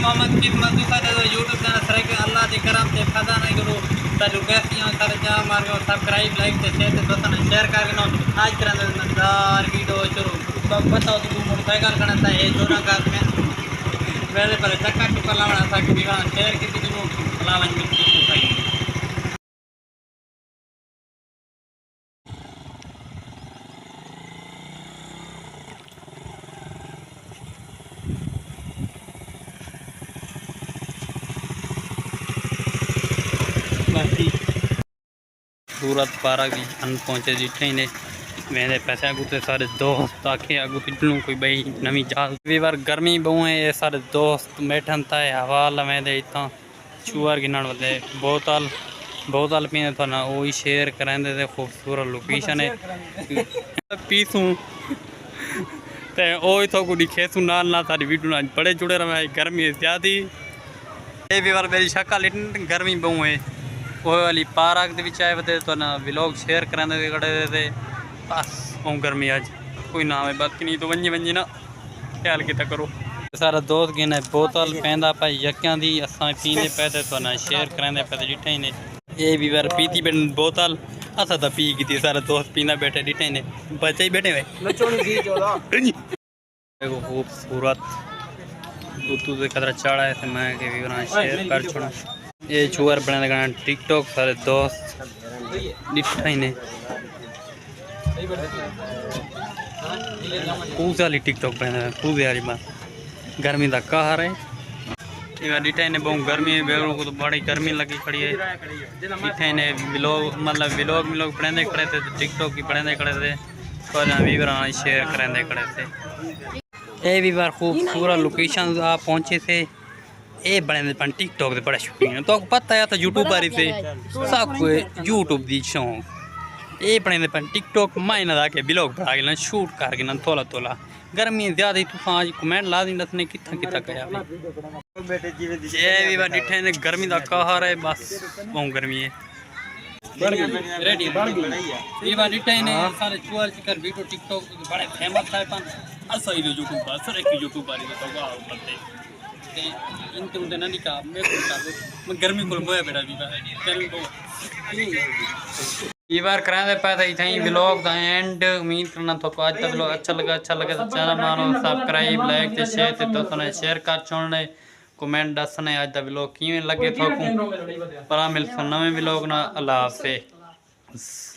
मोहम्मद किस्मत YouTube channel sir अल्लाह के करम से खजा नहीं करो तो रिक्वेस्ट सर जा मार सब्सक्राइब लाइक से शेयर से दोस्तों शेयर करके आज करें मजेदार वीडियो शुरू तो बताओ तो मोटरसाइकिल करना है जोरा का पहले पहले धक्का की पलावना था कि शेयर की पलावन सूरत पारा की अन पहुंचे जिठे ने मेरे पैसे अगू तो सारे दोस्त आके अगू पिटलू कोई बई नवी जहाज भी बार गर्मी बहु है ये सारे दोस्त बैठन था हवाल मेरे इतना चूअर गिनण वाले बोतल पीने था ना वो शेयर करेंदे थे खूबसूरत लोकेशन है पीसूँ ते ओ तो को दिखेसू नाल ना सारी वीडियो ना बड़े जुड़े रहे गर्मी ज्यादा ये भी बार मेरी शक्ल इतनी गर्मी बहु है वो वाली पार्क के विच आए वे तो ना व्लॉग शेयर कराने खड़े थे बस वो गर्मी आज कोई ना है बाकी नहीं तो वंजी ना ख्याल किता करो सारा दोस्त गिने बोतल पैंदा पाई यक्यां दी असां पीने पे तो ना शेयर कराने पे डिठे ने ये भी बार पीती बन बोतल असा तो पी की सारा दोस्त पीना बैठे डिठे ने बच्चे ही बैठे हुए खूबसूरत उतू से कदर चढ़ा है मैं के भी शेयर कर छोड़ा ये चूअर बनाने का टिकटॉक सारे दोस्त डिठा ही ने कूज वाली टिकटॉक बनाने कूज वाली बात गर्मी का कहर है ये डिठा ने बहुत गर्मी है बेरों को तो बड़ी गर्मी लगी खड़ी है डिठा ने व्लॉग बनाने खड़े थे टिकटॉक की बनाने खड़े थे तो भी शेयर कराने खड़े थे ये भी बार खूबसूरत लोकेशन आप पहुंचे थे ये बने पन टिकटॉक के बड़ा शौकीन तो पता है तो यूट्यूबर से सब यूट्यूब की शौक ये बने पन टिकटॉक मायना आके ब्लॉग बना के शूट करके ना थोड़ा गर्मी ज्यादा तू आज कमेंट ला दी दसने कितना कितना गया ये भी बार डिठे ने गर्मी का कहर है बस बहुत गर्मी है रेडी ये बार डिठे ने सारे चुअर चिकर वीडियो टिकटॉक बड़े फेमस है पन असो यूट्यूबर सर एक यूट्यूबर तो बंदे इनके मुझे ना निकाल मैं गर्मी को मोया बेटा भी गर्मी को ये बार कराने पैदा इतना ही व्लॉग का एंड उम्मीद करना तो आज तक व्लॉग अच्छा लगा तो चैनल मानो सब्सक्राइब लाइक ते शेयर ते दोस्तों ने शेयर कर छोड़ने कमेंट दसने आज दा व्लॉग किवें लगे तो पर मिल नवे व्लॉग ना अल्लाह हाफिज़।